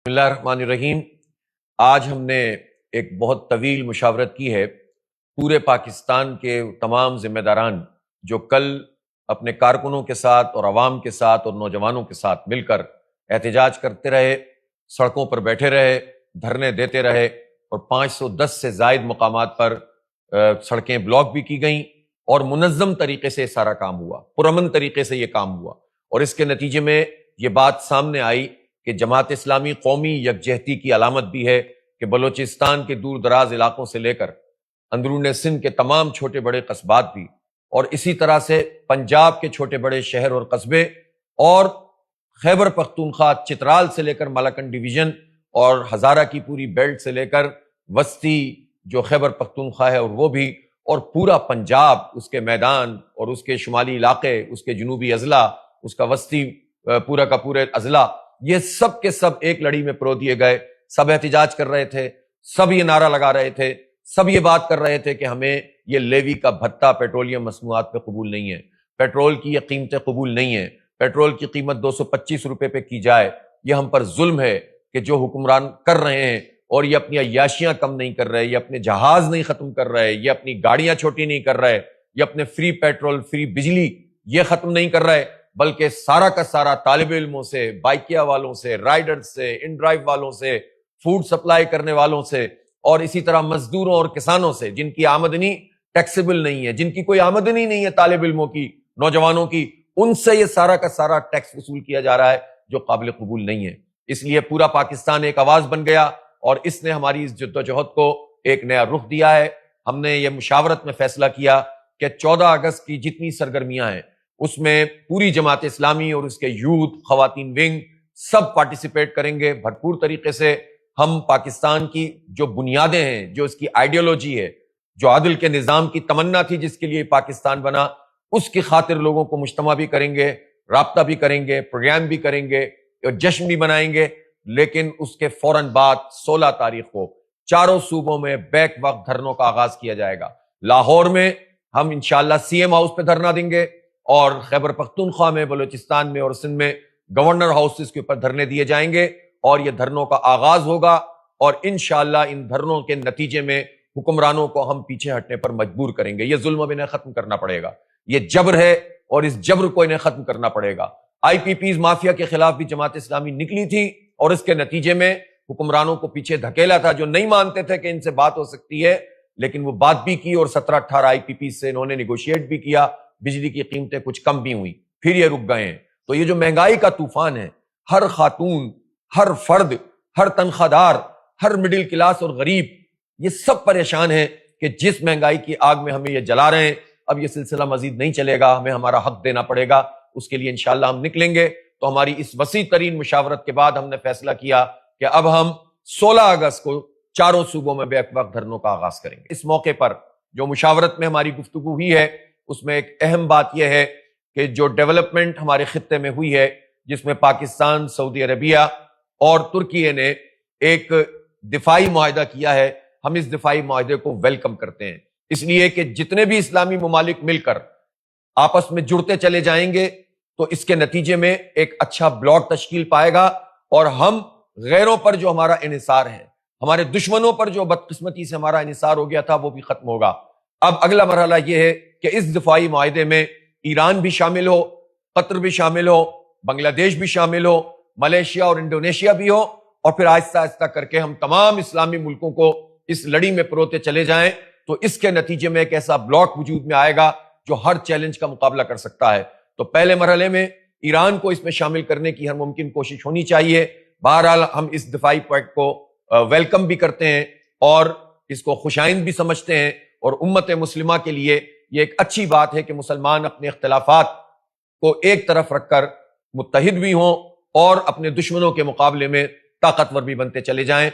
بسم اللہ الرحمن الرحیم۔ آج ہم نے ایک بہت طویل مشاورت کی ہے پورے پاکستان کے تمام ذمہ داران جو کل اپنے کارکنوں کے ساتھ اور عوام کے ساتھ اور نوجوانوں کے ساتھ مل کر احتجاج کرتے رہے، سڑکوں پر بیٹھے رہے، دھرنے دیتے رہے اور 510 سے زائد مقامات پر سڑکیں بلاک بھی کی گئیں اور منظم طریقے سے سارا کام ہوا، پرامن طریقے سے یہ کام ہوا، اور اس کے نتیجے میں یہ بات سامنے آئی کہ جماعت اسلامی قومی یکجہتی کی علامت بھی ہے کہ بلوچستان کے دور دراز علاقوں سے لے کر اندرون سندھ کے تمام چھوٹے بڑے قصبات بھی، اور اسی طرح سے پنجاب کے چھوٹے بڑے شہر اور قصبے، اور خیبر پختونخوا چترال سے لے کر مالاکنڈ ڈویژن اور ہزارہ کی پوری بیلٹ سے لے کر وسطی جو خیبر پختونخوا ہے اور وہ بھی، اور پورا پنجاب، اس کے میدان اور اس کے شمالی علاقے، اس کے جنوبی اضلاع، اس کا وسطی پورا کا پورے اضلاع، یہ سب کے سب ایک لڑی میں پرو دیے گئے۔ سب احتجاج کر رہے تھے، سب یہ نعرہ لگا رہے تھے، سب یہ بات کر رہے تھے کہ ہمیں یہ لیوی کا بھتہ پیٹرولیم مصنوعات پہ قبول نہیں ہے، پیٹرول کی یہ قیمتیں قبول نہیں ہیں، پیٹرول کی قیمت 225 روپے پہ کی جائے، یہ ہم پر ظلم ہے کہ جو حکمران کر رہے ہیں، اور یہ اپنی عیاشیاں کم نہیں کر رہے، یہ اپنے جہاز نہیں ختم کر رہے، یہ اپنی گاڑیاں چھوٹی نہیں کر رہے، یہ اپنے فری پیٹرول فری بجلی یہ ختم نہیں کر رہے، بلکہ سارا کا سارا طالب علموں سے، بائکیا والوں سے، رائڈر سے، ان ڈرائیو والوں سے، فوڈ سپلائی کرنے والوں سے، اور اسی طرح مزدوروں اور کسانوں سے جن کی آمدنی ٹیکسیبل نہیں ہے، جن کی کوئی آمدنی نہیں ہے، طالب علموں کی، نوجوانوں کی، ان سے یہ سارا کا سارا ٹیکس وصول کیا جا رہا ہے جو قابل قبول نہیں ہے۔ اس لیے پورا پاکستان ایک آواز بن گیا اور اس نے ہماری اس جدوجہد کو ایک نیا رخ دیا ہے۔ ہم نے یہ مشاورت میں فیصلہ کیا کہ 14 اگست کی جتنی سرگرمیاں ہیں اس میں پوری جماعت اسلامی اور اس کے یوتھ، خواتین ونگ سب پارٹیسپیٹ کریں گے بھرپور طریقے سے۔ ہم پاکستان کی جو بنیادیں ہیں، جو اس کی آئیڈیالوجی ہے، جو عدل کے نظام کی تمنا تھی جس کے لیے پاکستان بنا، اس کی خاطر لوگوں کو مجتمع بھی کریں گے، رابطہ بھی کریں گے، پروگرام بھی کریں گے اور جشن بھی منائیں گے۔ لیکن اس کے فوراً بعد 16 تاریخ کو چاروں صوبوں میں بیک وقت دھرنوں کا آغاز کیا جائے گا۔ لاہور میں ہم انشاءاللہ سی ایم ہاؤس پہ دھرنا دیں گے، اور خیبر پختونخوا میں، بلوچستان میں اور سندھ میں گورنر ہاؤسز کے اوپر دھرنے دیے جائیں گے، اور یہ دھرنوں کا آغاز ہوگا، اور انشاءاللہ ان دھرنوں کے نتیجے میں حکمرانوں کو ہم پیچھے ہٹنے پر مجبور کریں گے۔ یہ ظلم اب انہیں ختم کرنا پڑے گا، یہ جبر ہے اور اس جبر کو انہیں ختم کرنا پڑے گا۔ آئی پی پیز مافیا کے خلاف بھی جماعت اسلامی نکلی تھی اور اس کے نتیجے میں حکمرانوں کو پیچھے دھکیلا تھا، جو نہیں مانتے تھے کہ ان سے بات ہو سکتی ہے، لیکن وہ بات بھی کی اور 17-18 آئی پی پیز سے انہوں نے نیگوشیٹ بھی کیا، بجلی کی قیمتیں کچھ کم بھی ہوئیں، پھر یہ رک گئے ہیں۔ تو یہ جو مہنگائی کا طوفان ہے، ہر خاتون، ہر فرد، ہر تنخواہ دار، ہر مڈل کلاس اور غریب، یہ سب پریشان ہیں کہ جس مہنگائی کی آگ میں ہمیں یہ جلا رہے ہیں، اب یہ سلسلہ مزید نہیں چلے گا، ہمیں ہمارا حق دینا پڑے گا۔ اس کے لیے انشاءاللہ ہم نکلیں گے۔ تو ہماری اس وسیع ترین مشاورت کے بعد ہم نے فیصلہ کیا کہ اب ہم 16 اگست کو چاروں صوبوں میں بیک وقت دھرنوں کا آغاز کریں گے۔ اس موقع پر جو مشاورت میں ہماری گفتگو ہوئی ہے، اس میں ایک اہم بات یہ ہے کہ جو ڈیولپمنٹ ہمارے خطے میں ہوئی ہے، جس میں پاکستان، سعودی عربیہ اور ترکی نے ایک دفاعی معاہدہ کیا ہے، ہم اس دفاعی معاہدے کو ویلکم کرتے ہیں، اس لیے کہ جتنے بھی اسلامی ممالک مل کر آپس میں جڑتے چلے جائیں گے تو اس کے نتیجے میں ایک اچھا بلاک تشکیل پائے گا، اور ہم غیروں پر جو ہمارا انحصار ہے، ہمارے دشمنوں پر جو بدقسمتی سے ہمارا انحصار ہو گیا تھا، وہ بھی ختم ہوگا۔ اب اگلا مرحلہ یہ ہے کہ اس دفاعی معاہدے میں ایران بھی شامل ہو، قطر بھی شامل ہو، بنگلہ دیش بھی شامل ہو، ملیشیا اور انڈونیشیا بھی ہو، اور پھر آہستہ آہستہ کر کے ہم تمام اسلامی ملکوں کو اس لڑی میں پروتے چلے جائیں، تو اس کے نتیجے میں ایک ایسا بلاک وجود میں آئے گا جو ہر چیلنج کا مقابلہ کر سکتا ہے۔ تو پہلے مرحلے میں ایران کو اس میں شامل کرنے کی ہر ممکن کوشش ہونی چاہیے۔ بہرحال ہم اس دفاعی پوائنٹ کو ویلکم بھی کرتے ہیں اور اس کو خوشائند بھی سمجھتے ہیں، اور امت مسلمہ کے لیے یہ ایک اچھی بات ہے کہ مسلمان اپنے اختلافات کو ایک طرف رکھ کر متحد بھی ہوں اور اپنے دشمنوں کے مقابلے میں طاقتور بھی بنتے چلے جائیں۔